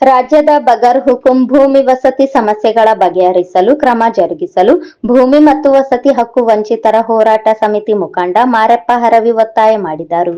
ರಾಜ್ಯದ ಬಗರ್ ಹುಕುಂ ಭೂಮಿ ವಸತಿ ಸಮಸ್ಯೆಗಳ ಬಗೆಹರಿಸಲು ಕ್ರಮ ಜರುಗಿಸಲು ಭೂಮಿ ಮತ್ತು ವಸತಿ ಹಕ್ಕು ವಂಚಿತರ ಹೋರಾಟ ಸಮಿತಿ ಮುಖಂಡ ಮಾರೆಪ್ಪ ಹರವಿ ಒತ್ತಾಯ ಮಾಡಿದರು.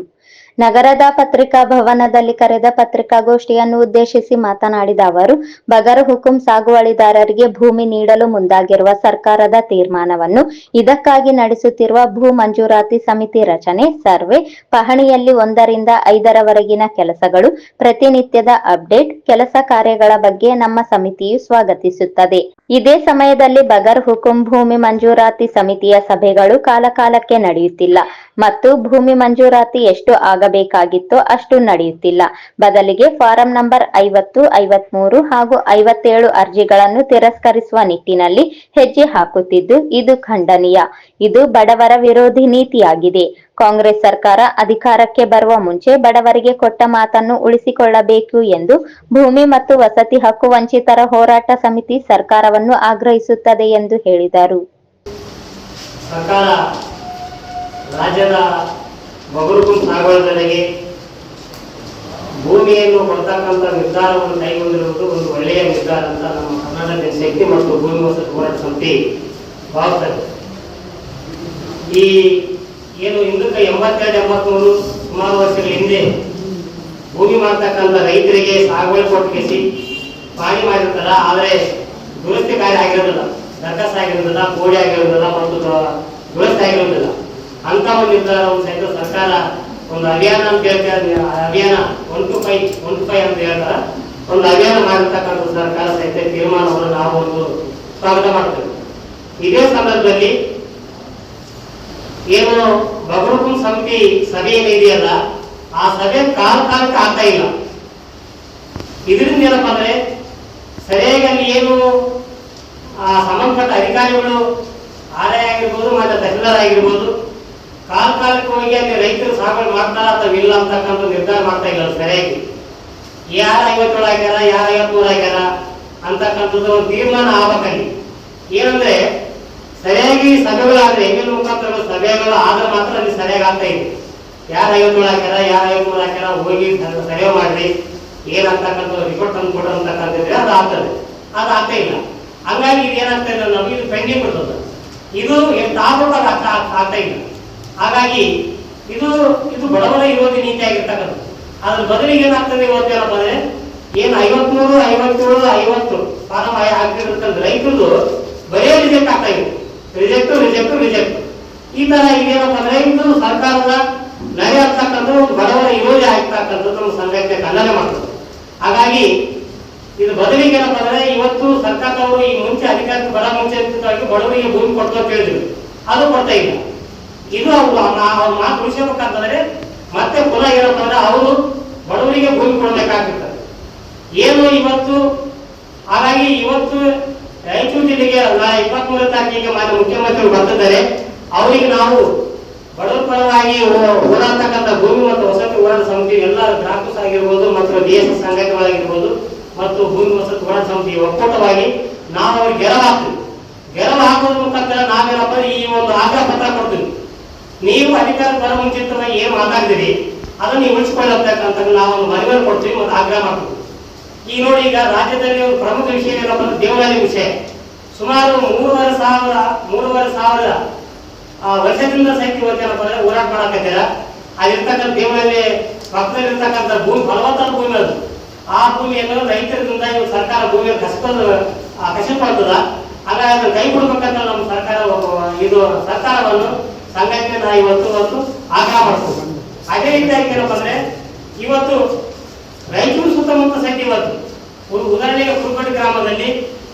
ನಗರದ ಪತ್ರಿಕಾ ಭವನದಲ್ಲಿ ಕರೆದ ಪತ್ರಿಕಾಗೋಷ್ಠಿಯನ್ನು ಉದ್ದೇಶಿಸಿ ಮಾತನಾಡಿದ ಅವರು, ಬಗರ್ ಹುಕುಂ ಸಾಗುವಳಿದಾರರಿಗೆ ಭೂಮಿ ನೀಡಲು ಮುಂದಾಗಿರುವ ಸರ್ಕಾರದ ತೀರ್ಮಾನವನ್ನು, ಇದಕ್ಕಾಗಿ ನಡೆಸುತ್ತಿರುವ ಭೂ ಮಂಜೂರಾತಿ ಸಮಿತಿ ರಚನೆ, ಸರ್ವೆ, ಪಹಣಿಯಲ್ಲಿ 1 ರಿಂದ 5ರವರೆಗಿನ ಕೆಲಸಗಳು, ಪ್ರತಿನಿತ್ಯದ ಅಪ್ಡೇಟ್, ಕೆಲಸ ಕಾರ್ಯಗಳ ಬಗ್ಗೆ ನಮ್ಮ ಸಮಿತಿಯು ಸ್ವಾಗತಿಸುತ್ತದೆ. ಇದೇ ಸಮಯದಲ್ಲಿ ಬಗರ್ ಹುಕುಂ ಭೂಮಿ ಮಂಜೂರಾತಿ ಸಮಿತಿಯ ಸಭೆಗಳು ಕಾಲಕಾಲಕ್ಕೆ ನಡೆಯುತ್ತಿಲ್ಲ ಮತ್ತು ಭೂಮಿ ಮಂಜೂರಾತಿ ಎಷ್ಟು ಆಗಬೇಕಾಗಿತ್ತೋ ಅಷ್ಟು ನಡೆಯುತ್ತಿಲ್ಲ. ಬದಲಿಗೆ ಫಾರಂ ನಂಬರ್ 50, 53 ಹಾಗೂ 57 ಅರ್ಜಿಗಳನ್ನು ತಿರಸ್ಕರಿಸುವ ನಿಟ್ಟಿನಲ್ಲಿ ಹೆಜ್ಜೆ ಹಾಕುತ್ತಿದ್ದು, ಇದು ಖಂಡನೀಯ. ಇದು ಬಡವರ ವಿರೋಧಿ ನೀತಿಯಾಗಿದೆ. ಕಾಂಗ್ರೆಸ್ ಸರ್ಕಾರ ಅಧಿಕಾರಕ್ಕೆ ಬರುವ ಮುಂಚೆ ಬಡವರಿಗೆ ಕೊಟ್ಟ ಮಾತನ್ನು ಉಳಿಸಿಕೊಳ್ಳಬೇಕು ಎಂದು ಭೂಮಿ ಮತ್ತು ವಸತಿ ಹಕ್ಕು ವಂಚಿತರ ಹೋರಾಟ ಸಮಿತಿ ಸರ್ಕಾರವನ್ನು ಆಗ್ರಹಿಸುತ್ತದೆ ಎಂದು ಹೇಳಿದರು. ಸರ್ಕಾರ ರಾಜ್ಯದ ಬಗರ್ ಹುಕುಂ ಸಾಗುವಳಿದಾರರಿಗೆ ಭೂಮಿಯನ್ನು ಕೊಡ್ತಕ್ಕಂಥ ನಿರ್ಧಾರವನ್ನು ಕೈಗೊಂಡಿರುವುದು ಒಂದು ಒಳ್ಳೆಯ ನಿರ್ಧಾರ ಅಂತ ನಮ್ಮ ಕರ್ನಾಟಕ ಜನಶಕ್ತಿ ಮತ್ತು ಭೂಮಿ ವಸತಿ ಹೋರಾಟ ಸಮಿತಿ ಭಾವಿಸುತ್ತದೆ. ಈ ಏನು ಹಿಂದಕ್ಕೆ 82-83 ಸುಮಾರು ವರ್ಷಗಳ ಹಿಂದೆ ಭೂಮಿ ಮಾಡ್ತಕ್ಕಂಥ ರೈತರಿಗೆ ಸಾಗುವಳಿ ಕೊಟ್ಟಿಸಿ ಪಾಣಿ ಮಾಡಿರ್ತಾರ, ಆದರೆ ದುರಸ್ತಿ ಕಾರ್ಯ ಆಗಿರೋದಿಲ್ಲ, ದರ್ಖಾಸ್ತು ಆಗಿರೋದಿಲ್ಲ, ಕೋಡಿ ಆಗಿರೋದಿಲ್ಲ ಮತ್ತು ದುರಸ್ತಿ ಆಗಿರೋದಿಲ್ಲ. ಅಂತ ಒಂದು ನಿರ್ಧಾರವನ್ನು ಸಹಿತ ಸರ್ಕಾರ ಒಂದು ಅಭಿಯಾನ ಅಂತ ಹೇಳ್ತಾರೆ, ಅಭಿಯಾನ 1 to 5 ಅಂತ ಹೇಳ್ತಾರೆ, ಒಂದು ಅಭಿಯಾನ ಮಾಡಿರ್ತಕ್ಕಂಥ ಸರ್ಕಾರ ಸಹಿತ ತೀರ್ಮಾನವನ್ನು ನಾವು ಒಂದು ಸ್ವಾಗತ ಮಾಡ್ತೇವೆ. ಇದೇ ಸಂದರ್ಭದಲ್ಲಿ ಏನು ಬಗರ್ ಹುಕುಂ ಸಮಿತಿ ಸಭೆ ಏನಿದೆಯಲ್ಲ, ಆ ಸಭೆ ಕಾಲಕಾಲಕ್ಕೆ ಆಗ್ತಾ ಇಲ್ಲ. ಇದರಿಂದ ಏನಪ್ಪ ಅಂದ್ರೆ ಸರಿಯಾಗಿ ಅಲ್ಲಿ ಏನು ಸಂಬಂಧಪಟ್ಟ ಅಧಿಕಾರಿಗಳು ಆರ್ಐ ಆಗಿರ್ಬೋದು ಮತ್ತು ತಹಸೀಲ್ದಾರ್ ಆಗಿರ್ಬೋದು ಕಾಲಕ್ಕೆ ಹೋಗಿ ಅಲ್ಲಿ ರೈತರು ಸಾಗುವಳಿ ಮಾಡ್ತಾರ ಅಥವಾ ಇಲ್ಲ ಅಂತಕ್ಕಂಥ ನಿರ್ಧಾರ ಮಾಡ್ತಾ ಇಲ್ಲ ಸರಿಯಾಗಿ. ಯಾರು 57 ಆಗ್ಯಾರ, ಯಾರು 53 ಆಗ್ಯಾರ ಅಂತಕ್ಕಂಥದ್ದು ಒಂದು ತೀರ್ಮಾನ ಆಗ್ಬೇಕಲ್ಲಿ. ಏನಂದ್ರೆ ಸರಿಯಾಗಿ ಸಭೆಗಳಾದ್ರೆ ಎಮ್ಮೆಲ್ ಮುಖಾಂತರ ಸಭೆಗಳು ಆದ್ರೆ ಮಾತ್ರ ಅಲ್ಲಿ ಸರಿಯಾಗಿ ಆಗ್ತಾ ಇದೆ. ಯಾರು 57 ಆಗ್ಯಾರ, ಯಾರು 53 ಆಗ್ಯಾರ ಹೋಗಿ ಸರ್ವೆ ಮಾಡ್ರಿ, ಏನಂತಕ್ಕಂಥ ರಿಪೋರ್ಟ್ ತಂದು ಕೊಡ್ರಿ ಅಂತಕ್ಕಂಥದ್ರೆ ಅದು ಆಗ್ತದೆ, ಅದು ಆಗ್ತಾ ಇಲ್ಲ. ಹಂಗಾಗಿ ಇದು ಏನಾಗ್ತಾ ಇಲ್ಲ, ನಮಗೆ ಇದು ಪೆಂಡಿಂಗ್ ಬಿಡ್ತದೆ. ಇದು ಎಷ್ಟು ಆಗ್ಬೇಕು ಆಗ್ತಾ ಇಲ್ಲ. ಹಾಗಾಗಿ ಇದು ಬಡವರ ವಿರೋಧಿ ನೀತಿ ಆಗಿರ್ತಕ್ಕಂಥ. ಅದ್ರ ಬದಲಿಗೆ ಏನಾಗ್ತದೆ ಇವತ್ತೇನಪ್ಪ ಅಂದ್ರೆ ಏನು 53, 57, 50 ಫಾರಂ ಆಗ್ತಿರ್ತಕ್ಕಂಥ ರೈತರದು ಬರೇ ರಿಜೆಕ್ಟ್ ಆಗ್ತಾ ಇದೆ. ರಿಜೆಕ್ಟ್ ಈ ತರ ಇದೇನಪ್ಪ ಅಂದ್ರೆ ಇದು ಸರ್ಕಾರದ ನಡೆ ಆಗ್ತಕ್ಕಂಥ ಒಂದು ಬಡವರ ವಿರೋಧಿ ಆಗ್ತಕ್ಕಂಥದ್ದು ನಮ್ಮ ಸಂಘಟನೆ ಖಂಡನೆ ಮಾಡ್ತದೆ. ಹಾಗಾಗಿ ಇದು ಬದಲಿಗೆ ಏನಪ್ಪ ಅಂದ್ರೆ ಇವತ್ತು ಸರ್ಕಾರದವರು ಈ ಮುಂಚೆ ಅಧಿಕಾರಕ್ಕೆ ಬರ ಮುಂಚಿತವಾಗಿ ಬಡವರಿಗೆ ಭೂಮಿ ಕೊಡ್ತು ಅಂತ ಹೇಳಿದ್ರು, ಅದು ಕೊಡ್ತಾ ಇಲ್ಲ. ಇದು ಅವ್ರ ಮಾತು ಉಳಿಸಬೇಕಂತಂದ್ರೆ ಮತ್ತೆ ಪುನಃ ಏನಪ್ಪ ಅಂದ್ರೆ ಅವರು ಬಡವರಿಗೆ ಭೂಮಿ ಕೊಡಬೇಕಾಗ್ತದೆ ಏನು ಇವತ್ತು. ಹಾಗಾಗಿ ಇವತ್ತು ರಾಯಚೂರು ಜಿಲ್ಲೆಗೆ 23ನೇ ತಾರೀಕಿಗೆ ಮಾನ್ಯ ಮುಖ್ಯಮಂತ್ರಿಗಳು ಬರ್ತಿದ್ದಾರೆ. ಅವರಿಗೆ ನಾವು ಬಡವರ ಪರವಾಗಿ ಹೋರಾಡ್ತಕ್ಕಂಥ ಭೂಮಿ ಮತ್ತು ವಸತಿ ಹೋರಾಟ ಸಮಿತಿ ಎಲ್ಲ ಗ್ರಾಹಕಸ್ ಆಗಿರ್ಬೋದು ಮತ್ತು ದೇಶ ಸಂಘಟನೆಗಳಾಗಿರ್ಬೋದು ಮತ್ತು ಭೂಮಿ ವಸತಿ ಹೋರಾಟ ಸಮಿತಿ ಒಕ್ಕೂಟವಾಗಿ ನಾವು ಅವ್ರಿಗೆ ಗೆರವು ಹಾಕೋದ್ರ ಮುಖಾಂತರ ನಾವೇನಪ್ಪ ಈ ಒಂದು ಆಗ್ರಹ ಪತ್ರ ಕೊಡ್ತೀವಿ. ನೀವು ಅಧಿಕಾರ ಬರ ಮುಂಚಿತವಾಗಿ ಏನು ಮಾತಾಡಿದಿರಿ ಅದನ್ನು ನೀವು ಉಳಿಸಿಕೊಳ್ಳತಕ್ಕಂಥ ನಾವು ಒಂದು ಮನವಿ ಕೊಡ್ತೀವಿ ಮತ್ತು ಆಗ್ರಹ ಮಾಡ್ತೀವಿ. ಈಗ ನೋಡಿ, ಈಗ ರಾಜ್ಯದಲ್ಲಿ ಒಂದು ಪ್ರಮುಖ ವಿಷಯ ಏನಪ್ಪ ಅಂದ್ರೆ ದೇವಾಲಯ ವಿಷಯ. ಸುಮಾರು 3,500 ವರ್ಷದಿಂದ ಸಹಿತ ಇವತ್ತೇನಪ್ಪ ಅಂದ್ರೆ ಹೋರಾಟ ಮಾಡಾಕತ್ತೀರ. ಅಲ್ಲಿರ್ತಕ್ಕಂಥ ದೇವಾಲಯ ಪಕ್ಕದಲ್ಲಿ ಇರ್ತಕ್ಕಂಥ ಭೂಮಿ ಫಲವತ್ತಾದ ಭೂಮಿ, ಅದು ಆ ಭೂಮಿಯನ್ನು ರೈತರಿಂದ ಇವಾಗ ಸರ್ಕಾರ ಭೂಮಿಯನ್ನು ಕಸಿಪಡ್ತದ. ಹಾಗಾಗಿ ಅದನ್ನು ಕೈ ಬಿಡ್ಬೇಕಂತ ನಮ್ಮ ಸರ್ಕಾರ ಇದು ಸರ್ಕಾರವನ್ನು ಸಂಘಟನೆ ನಾವು ಇವತ್ತು ಆಗ್ರಹ ಮಾಡ್ತೀವಿ. ಅದೇ ರೀತಿಯಾಗಿ ಏನಪ್ಪ ಅಂದ್ರೆ ಇವತ್ತು ರಾಯಚೂರು ಸುತ್ತಮುತ್ತ ಸಹಿತ ಇವತ್ತು ಉದಾಹರಣೆಗೆ ಕುರುಬಡಿ ಗ್ರಾಮದಲ್ಲಿ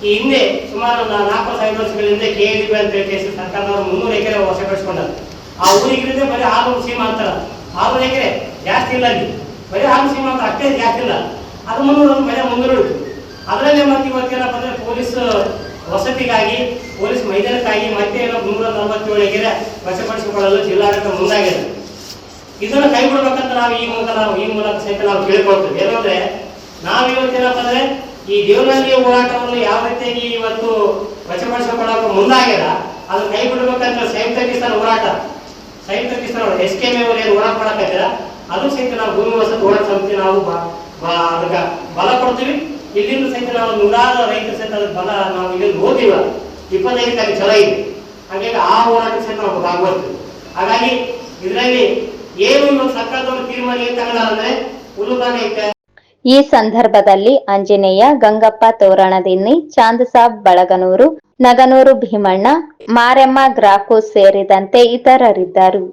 ಈ ಹಿಂದೆ ಸುಮಾರು 4-5 ವರ್ಷಗಳ ಹಿಂದೆ KLDB ಅಂತ ಹೇಳಿ ಸರ್ಕಾರದವರು 300 ಎಕರೆ ವಶಪಡಿಸಿಕೊಂಡರು. ಆ ಊರಿಗಿರಿದೆ ಬರೀ 600 ಸೀಮಾಂತರ, 600 ಎಕರೆ ಜಾಸ್ತಿ ಇಲ್ಲ, ಅಲ್ಲಿ ಬರೀ 600 ಸೀಮಾಂತರ ಅಷ್ಟೇ ಜಾಸ್ತಿ ಇಲ್ಲ. ಅದು 300 ಬರೀ 300 ಇತ್ತು. ಅದರಲ್ಲೇ ಮತ್ತೆ ಇವತ್ತೇನಪ್ಪ ಅಂದ್ರೆ ಪೊಲೀಸ್ ವಸತಿಗಾಗಿ, ಪೊಲೀಸ್ ಮೈದಾನಕ್ಕಾಗಿ ಮತ್ತೆ 347 ಎಕರೆ ವಶಪಡಿಸಿಕೊಳ್ಳಲು ಜಿಲ್ಲಾಡಳಿತ ಮುಂದಾಗಿದೆ. ಇದನ್ನು ಕೈ ಬಿಡ್ಬೇಕಂತ ನಾವು ಈ ಮೂಲಕ ಸಹಿತ ನಾವು ಕೇಳ್ಕೊಳ್ತೇವೆ. ಏನಂದ್ರೆ ನಾವಿವತ್ತೇನಪ್ಪ ಅಂದ್ರೆ ಈ ದೇವನಹಳ್ಳಿಯ ಹೋರಾಟವನ್ನು ಯಾವ ರೀತಿಯಾಗಿ ಇವತ್ತು ವಶಪಡಿಸಿಕೊಳ್ಳೋಕೆ ಮುಂದಾಗ್ಯದ ಅದನ್ನು ಕೈ ಬಿಡ್ಬೇಕಂತ ಸಂಯುಕ್ತ ಕಿಸಾನ್ ಹೋರಾಟ SKM ಅವರು ಏನು ಹೋರಾಟ ಮಾಡಕತ್ತೀರ ಅದು ಸಹಿತ ನಾವು ಭೂಮಿ ವಸತಿ ಹೋರಾಟ ಸಮಿತಿ ನಾವು ಅದಕ್ಕೆ ಬಲ ಕೊಡ್ತೀವಿ. ಇಲ್ಲಿಂದ ಸಹಿತ ನಾವು ನೂರಾರು ರೈತರ ಸಹಿತ ಅದಕ್ಕೆ ಬಲ ನಾವು ಇಲ್ಲಿ ಓದಿವ 25 ತಾರೀಕು ಛಲ ಇದೆ. ಹಾಗಾಗಿ ಆ ಹೋರಾಟ ಸಹಿತ ನಾವು ಭಾಗವಹಿಸ್ತೀವಿ. ಹಾಗಾಗಿ ಇದರಲ್ಲಿ ಏನು ಇವತ್ತು ಸರ್ಕಾರದವರು ತೀರ್ಮಾನ ಏನ್ ತಗೊಳ್ಳಾರಂದ್ರೆ ಹುಲ್ಲುಗಾನ ಐತೆ. ಈ ಸಂದರ್ಭದಲ್ಲಿ ಆಂಜನೇಯ, ಗಂಗಪ್ಪ ತೋರಣದಿನ್ನಿ, ಚಾಂದ್ ಸಾಬ್ ಬಳಗನೂರು, ನಗನೂರು ಭೀಮಣ್ಣ, ಮಾರೆಮ್ಮ ಗ್ರಾಕು ಸೇರಿದಂತೆ ಇತರರಿದ್ದರು.